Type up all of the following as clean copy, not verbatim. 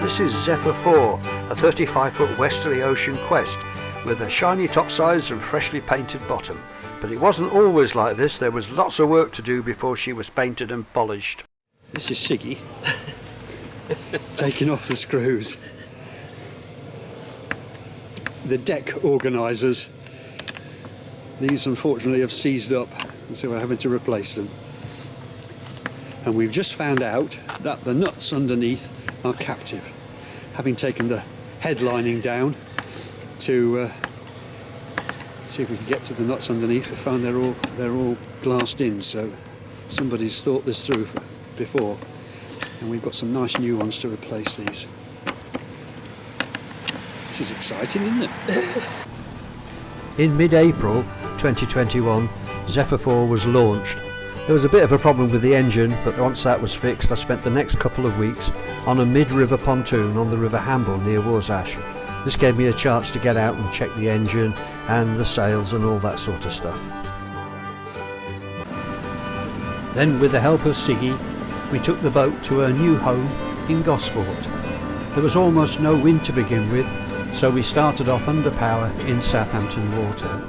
This is Zephyr IV, a 35-foot Westerly Ocean Quest with a shiny topsides and freshly painted bottom. But it wasn't always like this. There was lots of work to do before she was painted and polished. This is Siggy taking off the screws. The deck organisers, these unfortunately have seized up, and so we're having to replace them. And we've just found out that the nuts underneath are captive. Having taken the headlining down to see if we can get to the nuts underneath, we found they're all glassed in, so somebody's thought this through before, and we've got some nice new ones to replace these. This is exciting, isn't it? In mid-April 2021, Zephyr IV was launched. There was a bit of a problem with the engine, but once that was fixed, I spent the next couple of weeks on a mid-river pontoon on the River Hamble near Warsash. This gave me a chance to get out and check the engine and the sails and all that sort of stuff. Then, with the help of Siggy, we took the boat to her new home in Gosport. There was almost no wind to begin with, so we started off under power in Southampton water.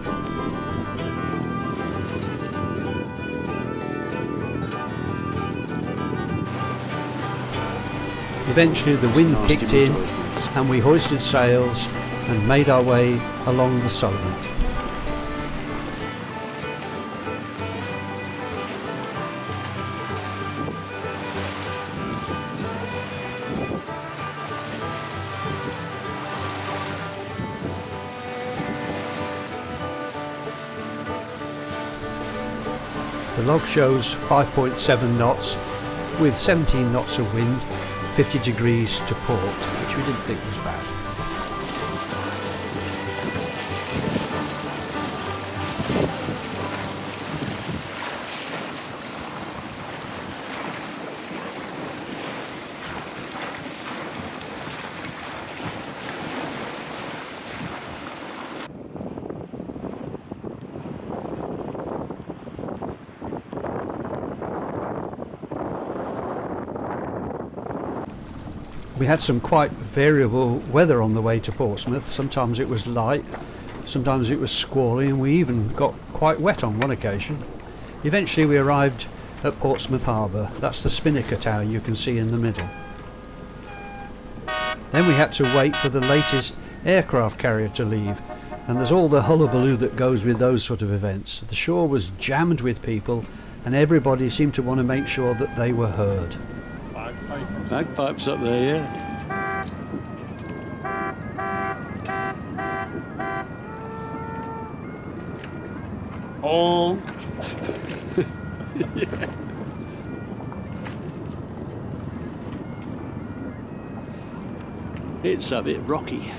Eventually the wind kicked in and we hoisted sails and made our way along the Solent. The log shows 5.7 knots with 17 knots of wind, 50 degrees to port, which we didn't think was bad. We had some quite variable weather on the way to Portsmouth. Sometimes it was light, sometimes it was squally, and we even got quite wet on one occasion. Eventually we arrived at Portsmouth Harbour. That's the spinnaker tower you can see in the middle. Then we had to wait for the latest aircraft carrier to leave, and there's all the hullabaloo that goes with those sort of events. The shore was jammed with people and everybody seemed to want to make sure that they were heard. Bagpipes up there, yeah. Oh. Yeah. It's a bit rocky.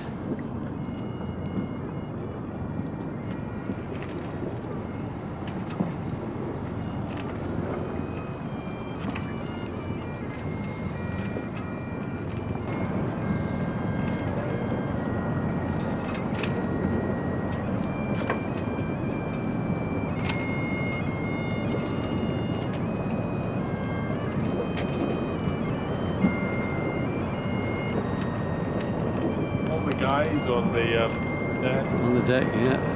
Guys on the deck. On the deck, yeah.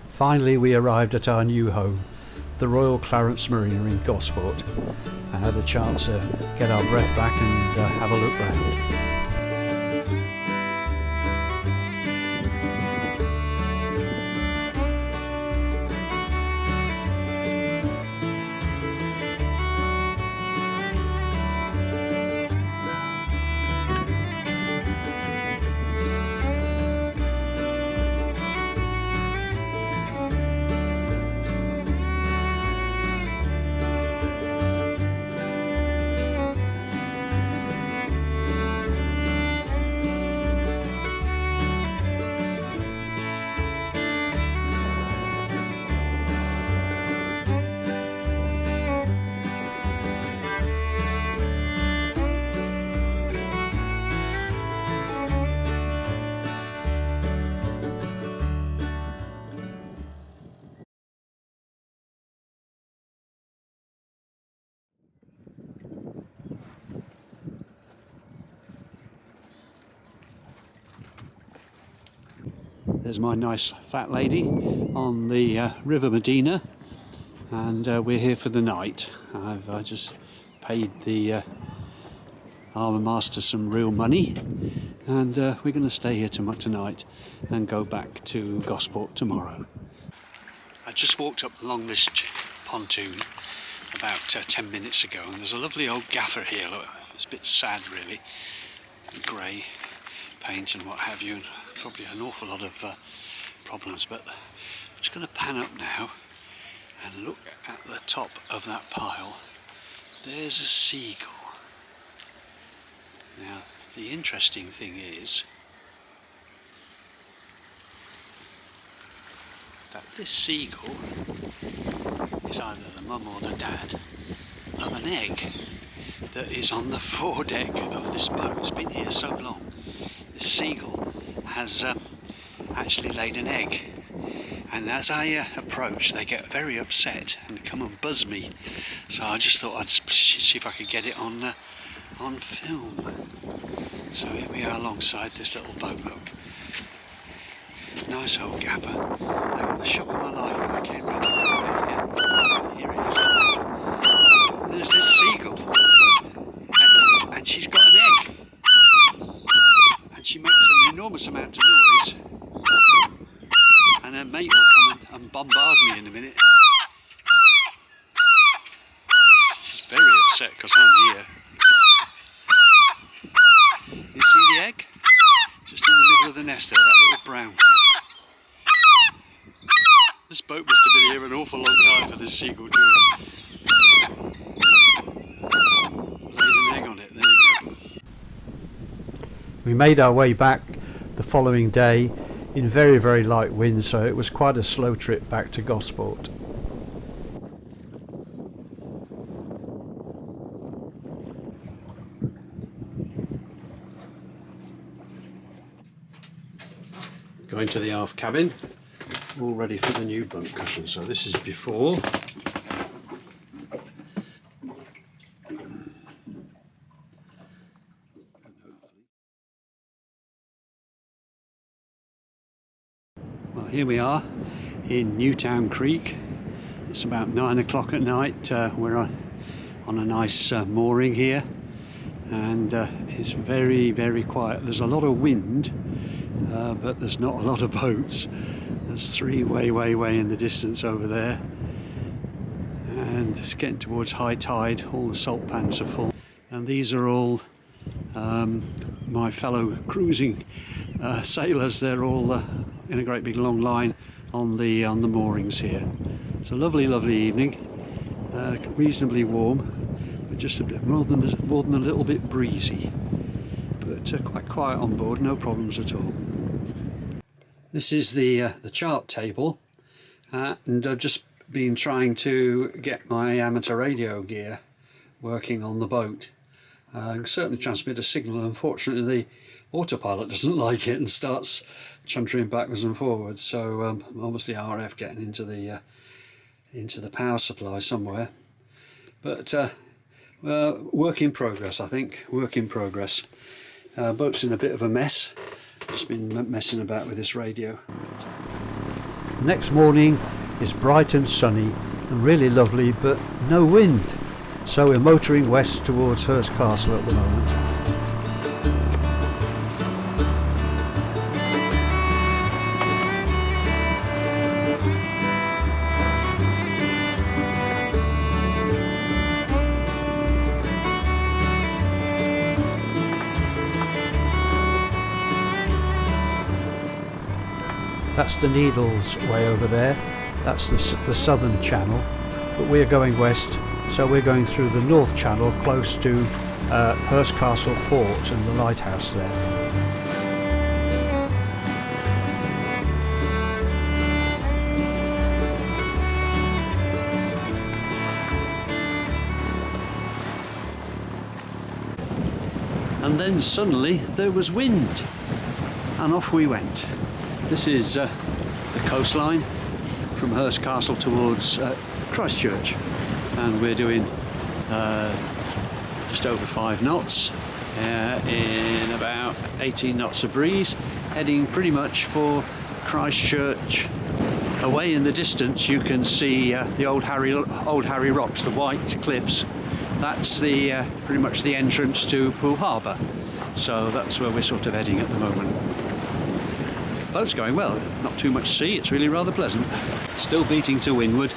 Finally we arrived at our new home, the Royal Clarence Marina in Gosport, and had a chance to get our breath back and have a look round. There's my nice fat lady on the River Medina, and we're here for the night. I just paid the harbour master some real money, and we're going to stay here tonight and go back to Gosport tomorrow. I just walked up along this pontoon about 10 minutes ago, and there's a lovely old gaffer here. Look, it's a bit sad really, grey paint and what have you, and probably an awful lot of problems, but I'm just going to pan up now and look at the top of that pile. There's a seagull. Now the interesting thing is that this seagull is either the mum or the dad of an egg that is on the foredeck of this boat. It's been here so long. This seagull has actually laid an egg, and as I approach they get very upset and come and buzz me, so I just thought I'd see if I could get it on film. So here we are alongside this little boat. Look, nice old gapper. I got the shock of my life when I came round the here it is. There's this seagull, and she's got an egg, and she makes an enormous amount of noise, and her mate will come and bombard me in a minute. She's very upset because I'm here. You see the egg? Just in the middle of the nest there, that little brown thing. This boat must have been here an awful long time for this seagull to have laid an egg on it. There you go. We made our way back the following day in very, very light wind, so it was quite a slow trip back to Gosport. Going to the aft cabin, all ready for the new bunk cushion. So this is before. Well, here we are in Newtown Creek. It's about 9 o'clock at night. We're on a nice mooring here, and it's very, very quiet. There's a lot of wind, but there's not a lot of boats. There's three way in the distance over there, and it's getting towards high tide. All the salt pans are full, and these are all my fellow cruising sailors. They're all in a great big long line on the moorings here. It's a lovely evening, reasonably warm, but just a bit more than a little bit breezy, but quite quiet on board, no problems at all. This is the chart table, and I've just been trying to get my amateur radio gear working on the boat. I can certainly transmit a signal. Unfortunately, the autopilot doesn't like it and starts chuntering backwards and forwards, so obviously RF getting into the power supply somewhere. But work in progress, I think. Work in progress. Boat's in a bit of a mess. Just been messing about with this radio. Next morning is bright and sunny and really lovely, but no wind. So we're motoring west towards Hurst Castle at the moment. That's the Needles way over there. That's the southern channel, but we're going west, so we're going through the north channel close to Hurst Castle Fort and the lighthouse there. And then suddenly there was wind, and off we went. This is the coastline from Hurst Castle towards Christchurch, and we're doing just over 5 knots in about 18 knots of breeze, heading pretty much for Christchurch. Away in the distance you can see the Old Harry Rocks, the white cliffs. That's the pretty much the entrance to Poole Harbour. So that's where we're sort of heading at the moment. Boat's going well, not too much sea, it's really rather pleasant. Still beating to windward,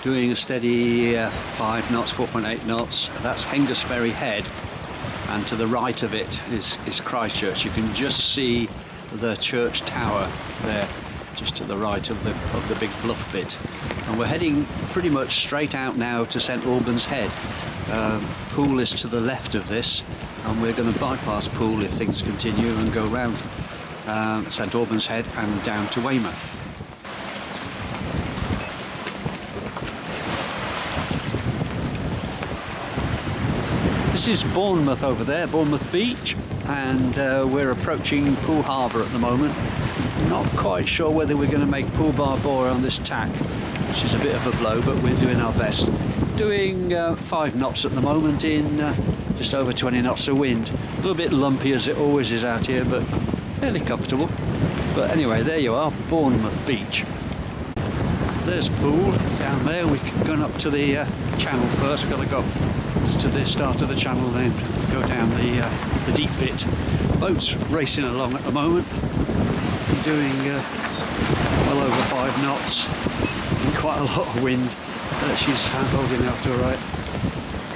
doing a steady 5 knots, 4.8 knots. That's Hengistbury Head, and to the right of it is Christchurch. You can just see the church tower there, just to the right of the big bluff bit. And we're heading pretty much straight out now to St Albans Head. Poole is to the left of this, and we're going to bypass Poole if things continue and go round St Albans Head and down to Weymouth. This is Bournemouth over there, Bournemouth Beach, and we're approaching Poole Harbour at the moment. Not quite sure whether we're going to make Poole Bar Bore on this tack, which is a bit of a blow, but we're doing our best. Doing 5 knots at the moment in just over 20 knots of wind. A little bit lumpy as it always is out here, but fairly comfortable. But anyway, there you are, Bournemouth Beach. There's Poole down there. We're going up to the channel first. We've got to go to the start of the channel, then go down the deep bit. Boat's racing along at the moment, doing well over 5 knots and quite a lot of wind. She's holding out to her right,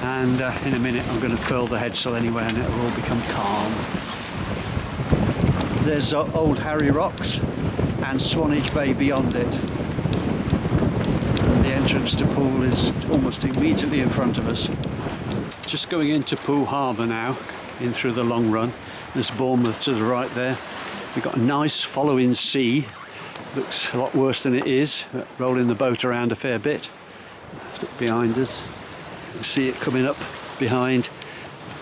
and in a minute I'm going to furl the headsail anyway and it'll all become calm. There's Old Harry Rocks and Swanage Bay beyond it. And the entrance to Poole is almost immediately in front of us. Just going into Poole Harbour now, in through the long run. There's Bournemouth to the right there. We've got a nice following sea. Looks a lot worse than it is, rolling the boat around a fair bit. Look behind us. You see it coming up behind.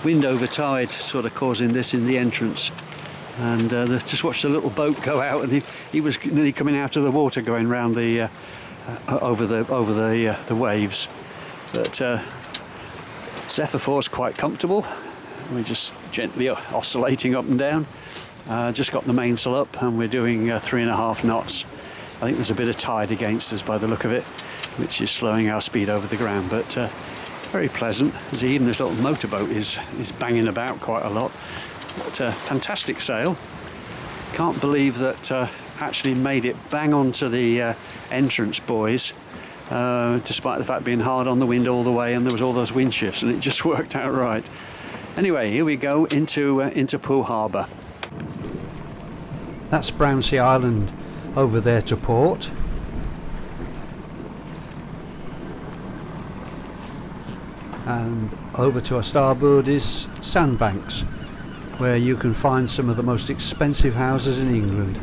Wind over tide sort of causing this in the entrance. And just watched the little boat go out, and he was nearly coming out of the water, going round the over the waves. But Zephyr IV is quite comfortable. We're just gently oscillating up and down. Just got the mainsail up, and we're doing 3.5 knots. I think there's a bit of tide against us by the look of it, which is slowing our speed over the ground, but very pleasant. As even this little motorboat is banging about quite a lot. But fantastic sail. Can't believe that actually made it bang onto the entrance buoys, despite the fact being hard on the wind all the way, and there was all those wind shifts, and it just worked out right. Anyway, here we go into Poole Harbour. That's Brownsea Island over there to port. And over to our starboard is Sandbanks, where you can find some of the most expensive houses in England.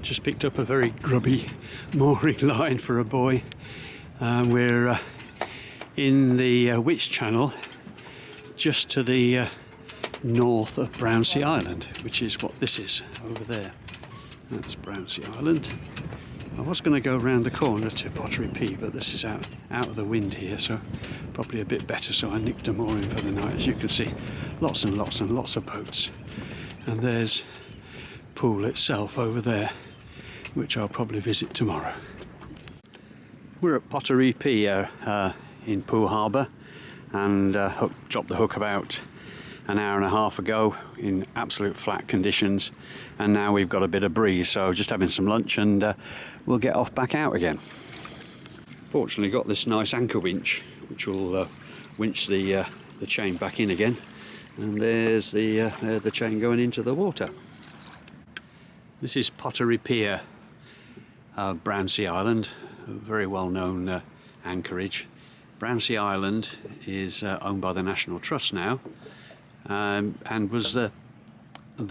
Just picked up a very grubby mooring line for a buoy. We're in the Witch Channel, just to the north of Brownsea Island, which is what this is over there. That's Brownsea Island. I was going to go around the corner to Pottery P, but this is out of the wind here, so probably a bit better, so I nicked a mooring for the night. As you can see, lots and lots and lots of boats. And there's Poole itself over there, which I'll probably visit tomorrow. We're at Pottery P in Poole Harbour, and dropped the hook about an hour and a half ago in absolute flat conditions, and now we've got a bit of breeze, so just having some lunch, and we'll get off back out again. Fortunately got this nice anchor winch which will winch the chain back in again, and there's the chain going into the water. This is Pottery Pier, Brownsea Island, a very well known anchorage. Brownsea Island is owned by the National Trust now, and was the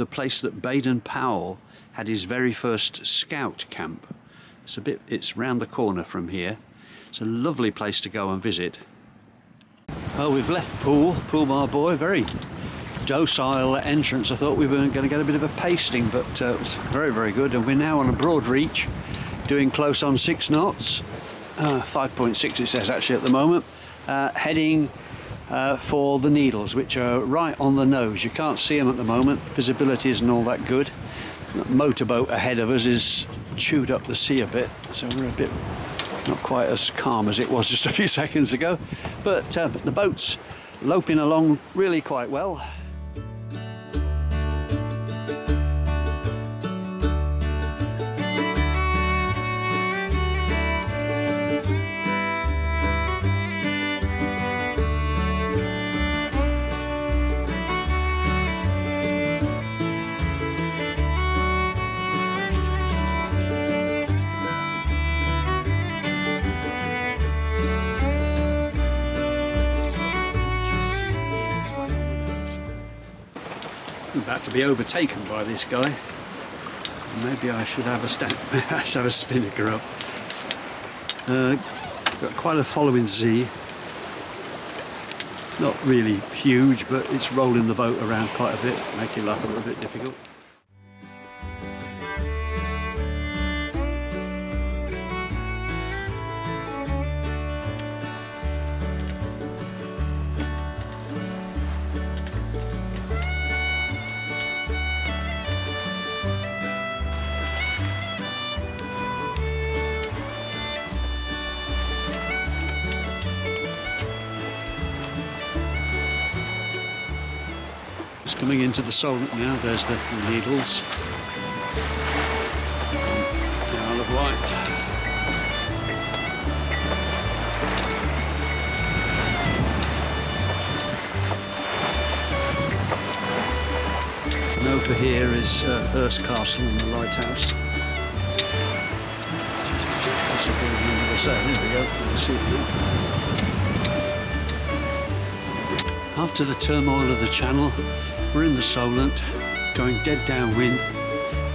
place that Baden-Powell had his very first scout camp. It's round the corner from here. It's a lovely place to go and visit. Well, we've left Poole Bar Bore, very docile entrance. I thought we were going to get a bit of a pasting, but it was very, very good. And we're now on a broad reach, doing close on 6 knots, 5.6 it says actually at the moment, heading for the needles, which are right on the nose. You can't see them at the moment, visibility isn't all that good. The motorboat ahead of us is chewed up the sea a bit, so we're a bit not quite as calm as it was just a few seconds ago, but the boat's loping along really quite well. About to be overtaken by this guy. Maybe I should have a have a spinnaker up. Got quite a following sea. Not really huge, but it's rolling the boat around quite a bit, making life a little bit difficult. Coming into the Solent now, there's the needles. The Isle of Wight. And over here is Hurst Castle and the lighthouse. There we go, you can see it now. After the turmoil of the Channel, we're in the Solent, going dead downwind,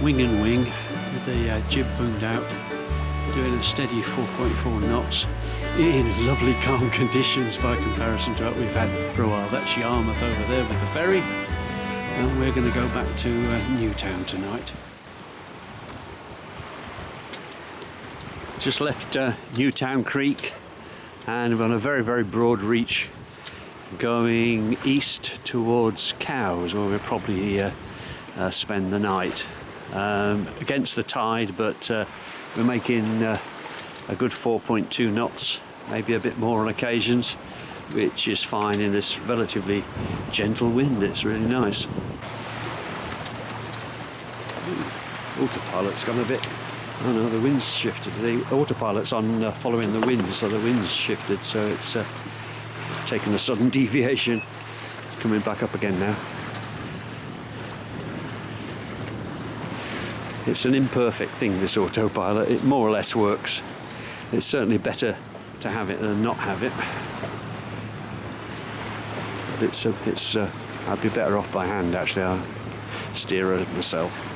wing and wing, with the jib boomed out, doing a steady 4.4 knots in lovely calm conditions by comparison to what we've had for a while. That's Yarmouth over there with the ferry, and we're going to go back to Newtown tonight. Just left Newtown Creek, and we're on a very, very broad reach going east towards Cowes, where we'll probably spend the night. Against the tide, but we're making a good 4.2 knots, maybe a bit more on occasions, which is fine in this relatively gentle wind. It's really nice. Autopilot's gone a bit, oh no, the wind's shifted. The autopilot's on following the wind, so the wind's shifted, so it's taken a sudden deviation. It's coming back up again now. It's an imperfect thing, this autopilot. It more or less works. It's certainly better to have it than not have it. But I'd be better off by hand actually. I'll steer it myself.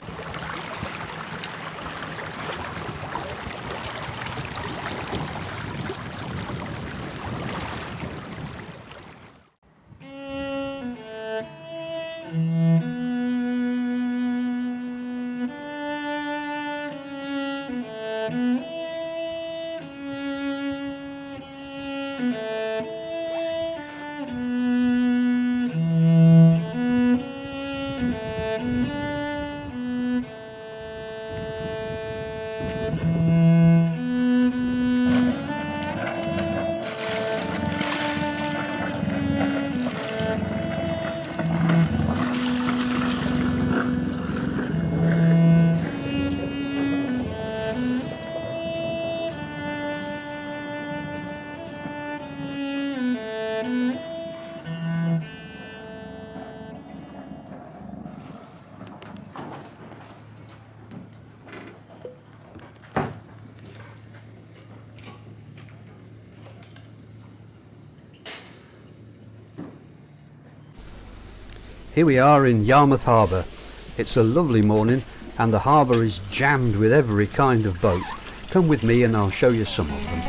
Here we are in Yarmouth Harbour. It's a lovely morning and the harbour is jammed with every kind of boat. Come with me and I'll show you some of them.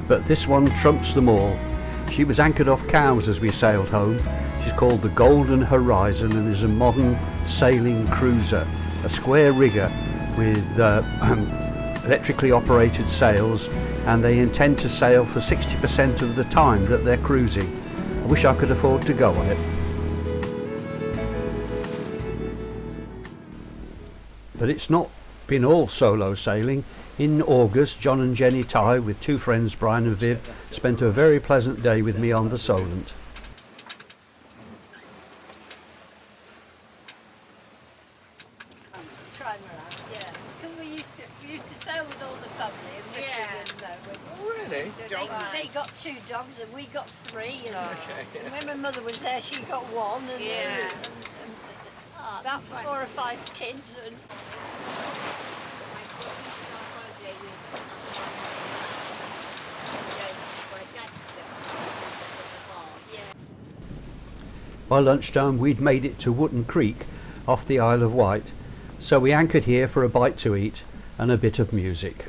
but this one trumps them all. She was anchored off Cowes as we sailed home. She's called the Golden Horizon and is a modern sailing cruiser, a square rigger with electrically operated sails, and they intend to sail for 60% of the time that they're cruising. I wish I could afford to go on it. But it's not been all solo sailing. In August, John and Jenny Ty, with two friends Brian and Viv, spent a very pleasant day with me on the Solent. We used to sail with all the family, and Really? they got 2 dogs and we got 3, and when my mother was there she got 1, and, and about 4 or 5 kids. And By lunchtime we'd made it to Wootton Creek off the Isle of Wight, so we anchored here for a bite to eat and a bit of music.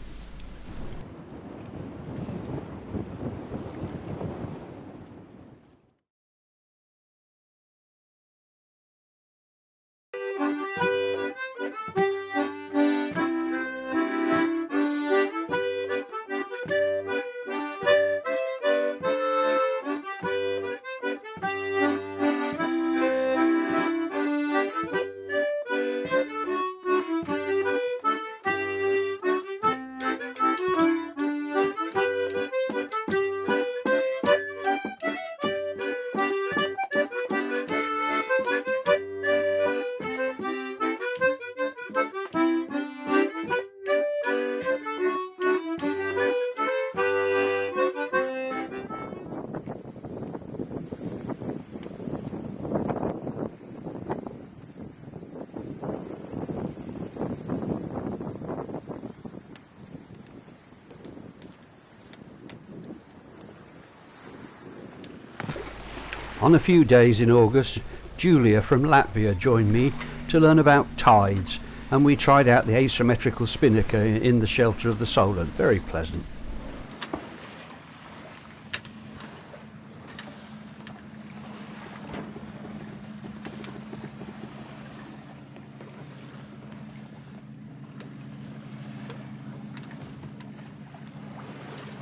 On a few days in August, Julia from Latvia joined me to learn about tides, and we tried out the asymmetrical spinnaker in the shelter of the Solent. Very pleasant.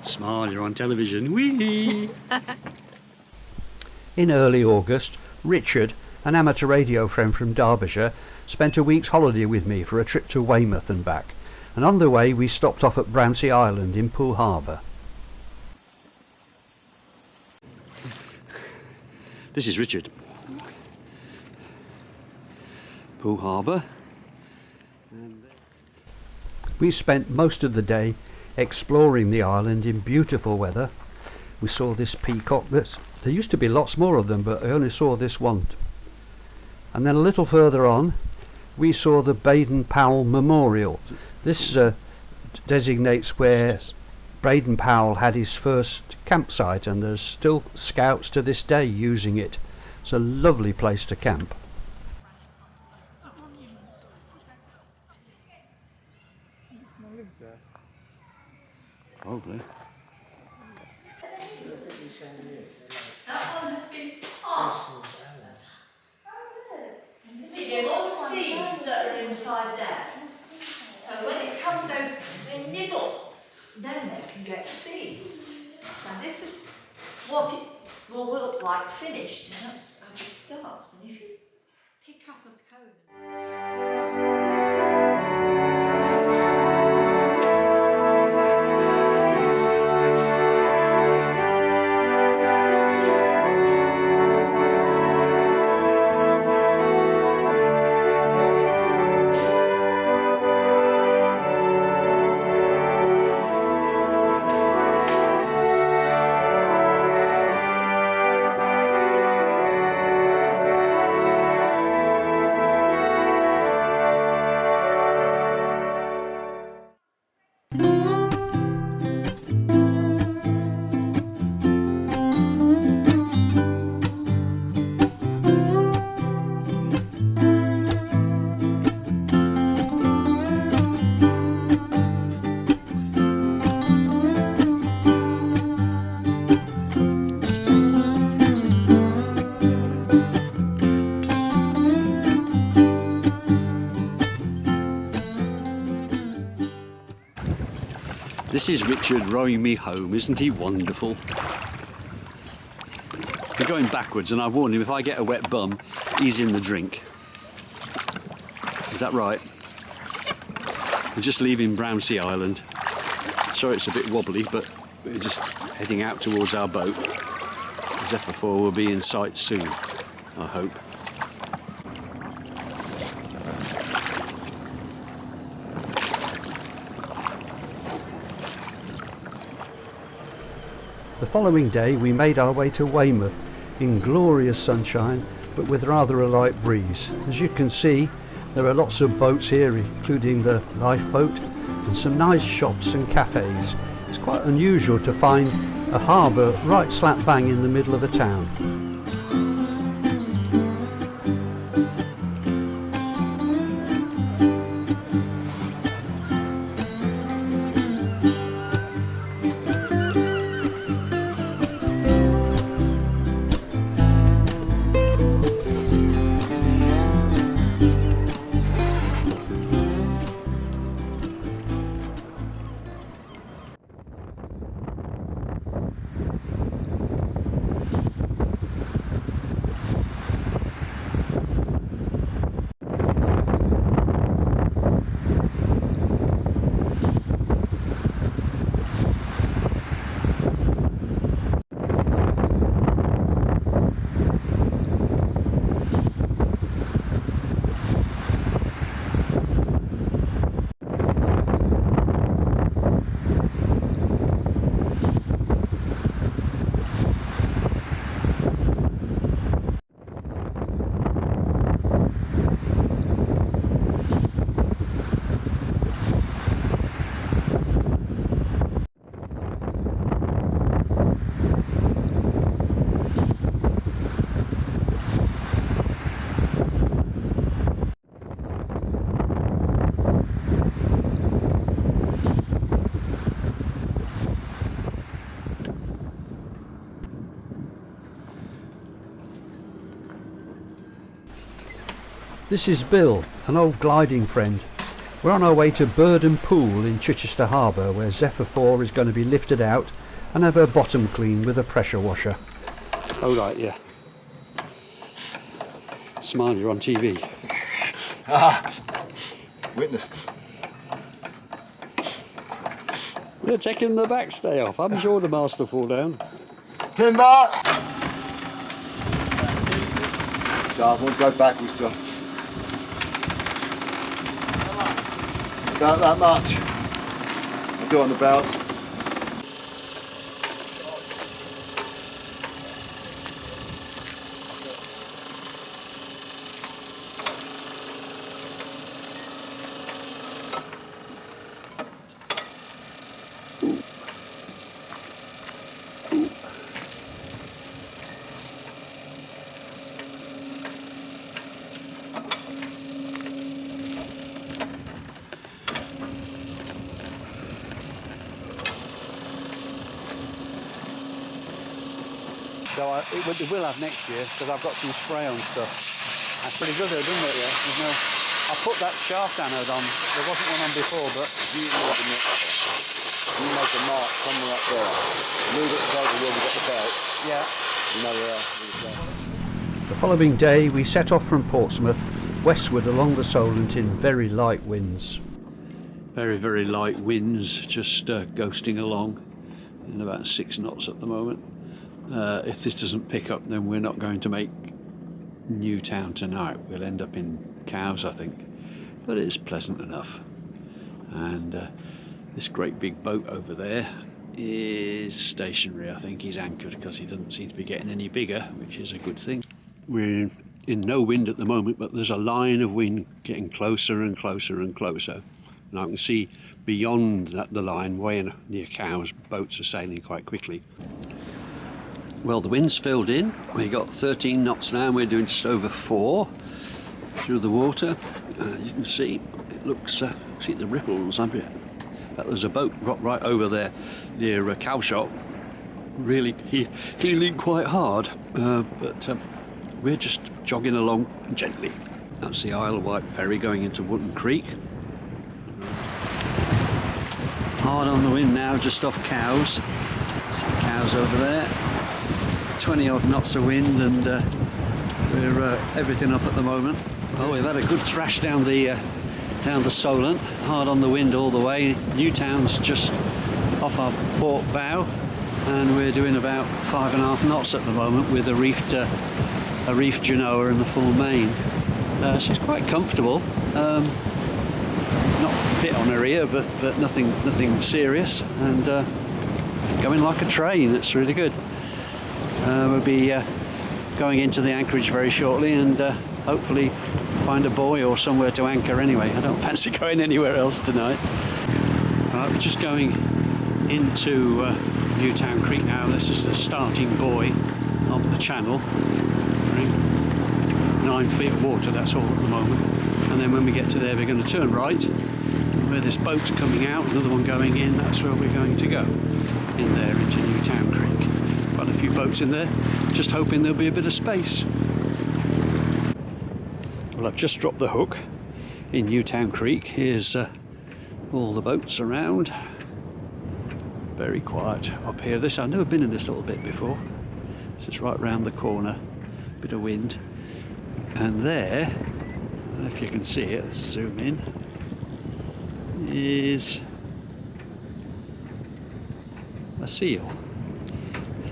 Smile, you're on television. Whee! In early August, Richard, an amateur radio friend from Derbyshire, spent a week's holiday with me for a trip to Weymouth and back, and on the way we stopped off at Brownsea Island in Poole Harbour. This is Richard. Poole Harbour. We spent most of the day exploring the island in beautiful weather. We saw this peacock. There used to be lots more of them, but I only saw this one. And then a little further on, we saw the Baden-Powell Memorial. This designates where Baden-Powell had his first campsite, and there's still scouts to this day using it. It's a lovely place to camp. Probably. That one has been parked. You see, there are all the seeds that are inside there. So when it comes out, they nibble. Then they can get seeds. So this is what it will look like finished, and that's as it starts. And if you pick up a cone. This is Richard rowing me home, isn't he wonderful? We're going backwards, and I warned him if I get a wet bum, he's in the drink. Is that right? We're just leaving Brownsea Island. Sorry it's a bit wobbly, but we're just heading out towards our boat. Zephyr IV will be in sight soon, I hope. The following day we made our way to Weymouth in glorious sunshine, but with rather a light breeze. As you can see, there are lots of boats here, including the lifeboat, and some nice shops and cafes. It's quite unusual to find a harbour right slap bang in the middle of a town. This is Bill, an old gliding friend. We're on our way to Burden Poole in Chichester Harbour, where Zephyr IV is going to be lifted out and have her bottom cleaned with a pressure washer. Oh right, yeah. Smile, you're on TV. Ah, witness. They're taking the backstay off. Haven't you the master fall down? Timber! John, we'll go backwards, John. About that much. I'll do on the bows. So it will have next year, because I've got some spray-on stuff. That's pretty good though, doesn't it? Yeah. There's no. I put that shaft anode on. There wasn't one on before, but You make a mark somewhere up there. Move it over where we got the belt. yeah. You know where it's The following day we set off from Portsmouth westward along the Solent in very light winds. Very, very light winds, just ghosting along in about 6 knots at the moment. If this doesn't pick up, then we're not going to make Newtown tonight. We'll end up in Cowes, I think. But it's pleasant enough. And this great big boat over there is stationary. I think he's anchored because he doesn't seem to be getting any bigger, which is a good thing. We're in no wind at the moment, but there's a line of wind getting closer and closer and closer. And I can see beyond the line, way near Cowes, boats are sailing quite quickly. Well, the wind's filled in. We got 13 knots now, and we're doing just over 4 through the water. You can see, it looks, see the ripples up here. But there's a boat right over there near Cowshot, really heeling quite hard. But we're just jogging along gently. That's the Isle of Wight ferry going into Wootton Creek. hard on the wind now, just off Cows. Some cows over there. 20 odd knots of wind, and we're everything up at the moment. Oh, we've had a good thrash down the Solent, hard on the wind all the way. Newtown's just off our port bow, and we're doing about 5.5 knots at the moment with a reefed Genoa and the full main. She's quite comfortable. Not a bit on her ear, but nothing serious, and going like a train. It's really good. We'll be going into the anchorage very shortly, and hopefully find a buoy or somewhere to anchor anyway. I don't fancy going anywhere else tonight. Right, we're just going into Newtown Creek now. This is the starting buoy of the channel. 9 feet of water, that's all at the moment. And then when we get to there, we're going to turn right. Where this boat's coming out, another one going in, that's where we're going to go. In there into Newtown Creek. Quite a few boats in there, just hoping there'll be a bit of space. Well, I've just dropped the hook in Newtown Creek. Here's all the boats around. Very quiet up here. I've never been in this little bit before. This is right round the corner. Bit of wind. And there, I don't know if you can see it, let's zoom in, is a seal.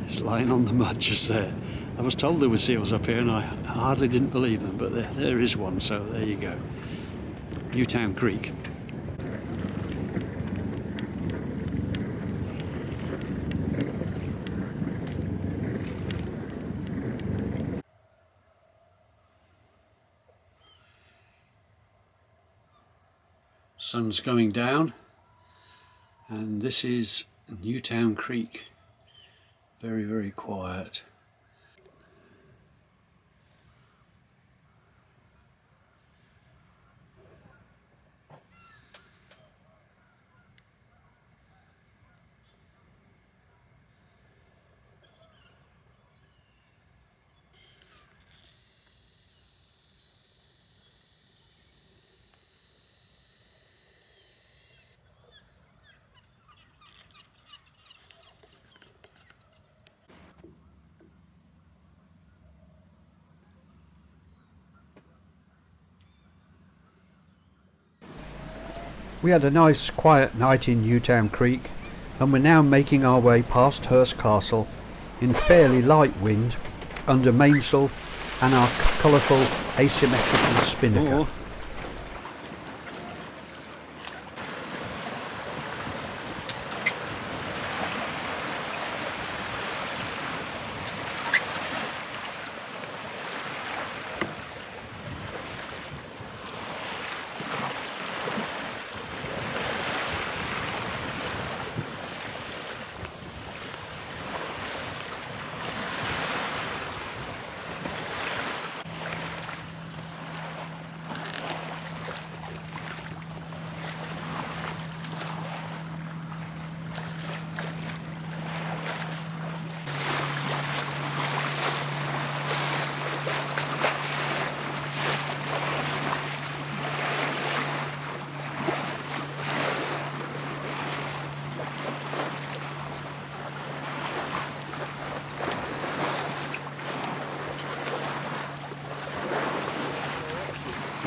It's lying on the mud just there. I was told there were seals up here and I hardly didn't believe them, but there is one, so there you go. Newtown Creek. Sun's going down, and this is Newtown Creek. Very, very quiet. We had a nice quiet night in Newtown Creek, and we're now making our way past Hurst Castle in fairly light wind under mainsail and our colourful asymmetrical spinnaker. Oh.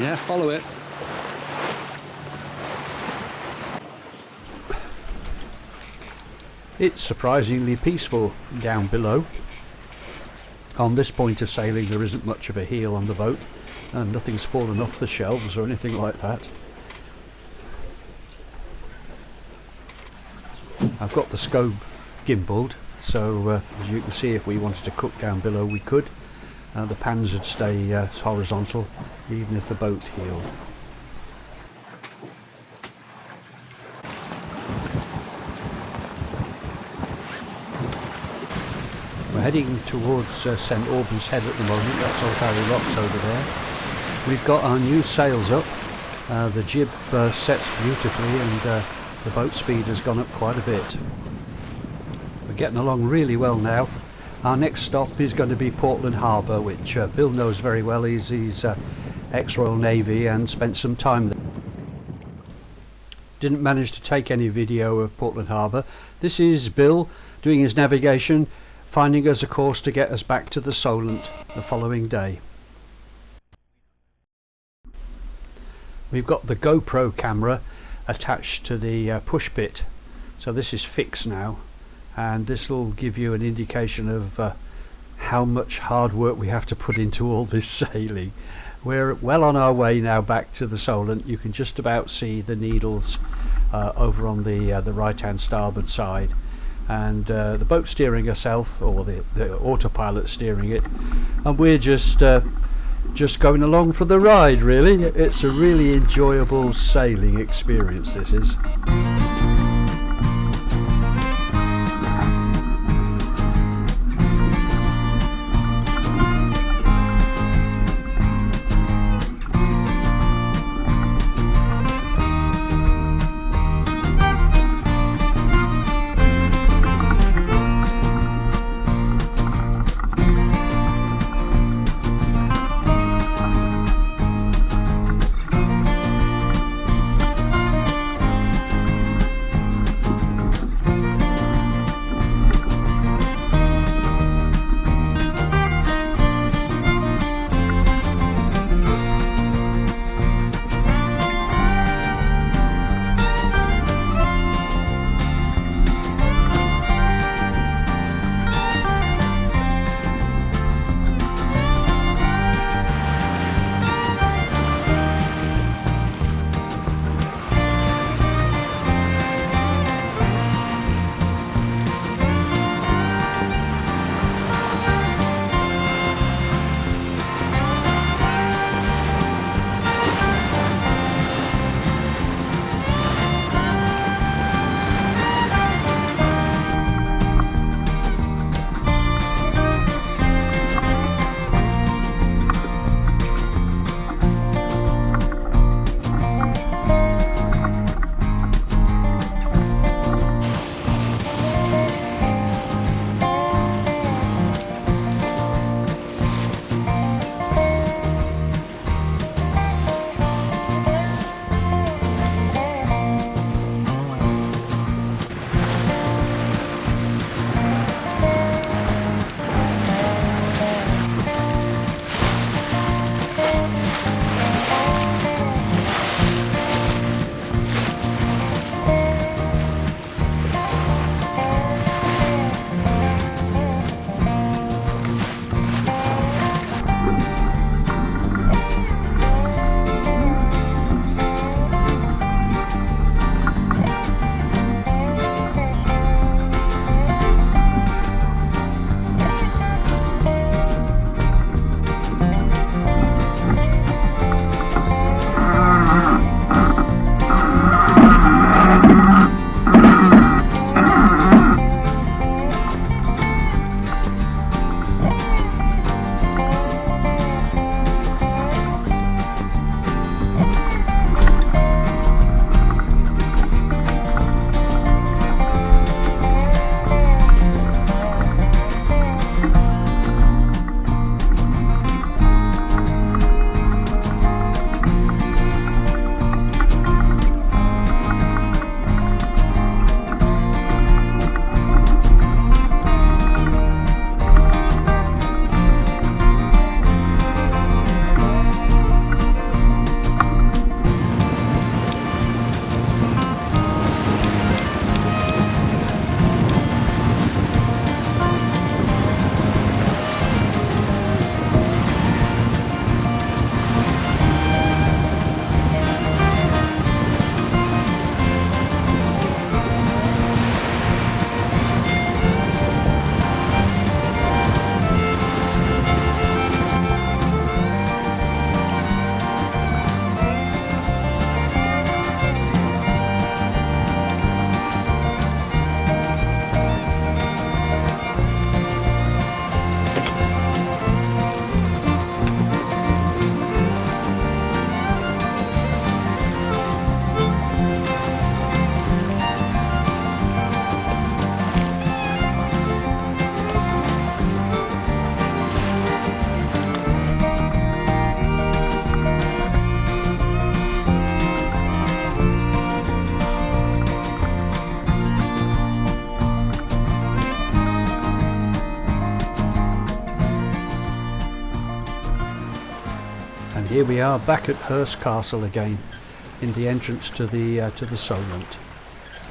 Yeah, follow it. It's surprisingly peaceful down below. On this point of sailing there isn't much of a heel on the boat, and nothing's fallen off the shelves or anything like that. I've got the scope gimbaled, so as you can see, if we wanted to cook down below we could. The pans would stay horizontal even if the boat heeled. We're heading towards St Albans Head at the moment. That's Old Harry Rocks over there. We've got our new sails up. The jib sets beautifully, and the boat speed has gone up quite a bit. We're getting along really well now. Our next stop is going to be Portland Harbour, which Bill knows very well. He's ex-Royal Navy and spent some time there. didn't manage to take any video of Portland Harbour. This is Bill doing his navigation, finding us a course to get us back to the Solent the following day. We've got the GoPro camera attached to the push bit, so this is fixed now, and this will give you an indication of how much hard work we have to put into all this sailing. We're well on our way now back to the Solent. You can just about see the Needles over on the right hand starboard side, and the boat steering herself, or the autopilot steering it, and we're just going along for the ride, really. It's a really enjoyable sailing experience, this is. Here we are back at Hurst Castle again, in the entrance to the Solent.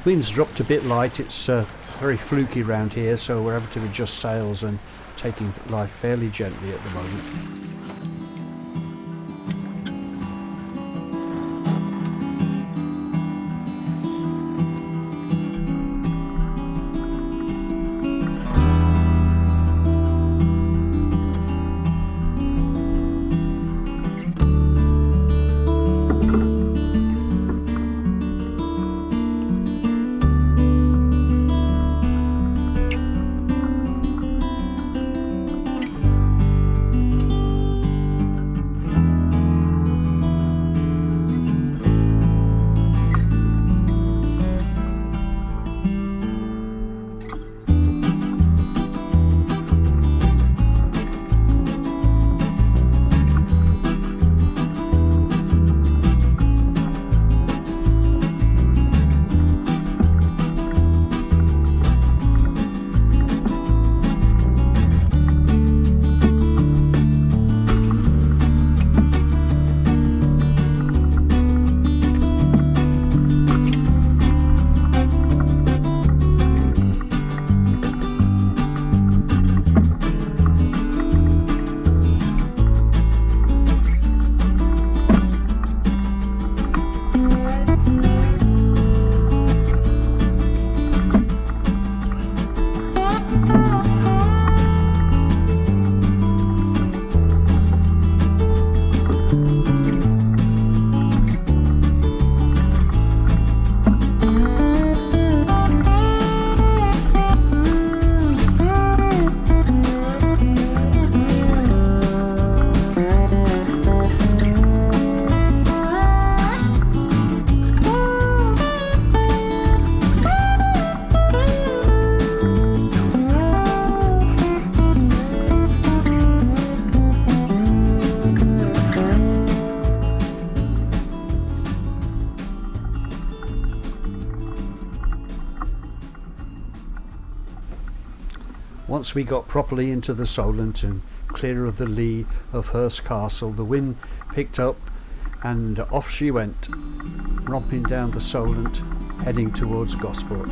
Wind's dropped a bit light. It's very fluky round here, so we're having to adjust sails and taking life fairly gently at the moment. Once we got properly into the Solent and clear of the lee of Hurst Castle, the wind picked up and off she went, romping down the Solent, heading towards Gosport.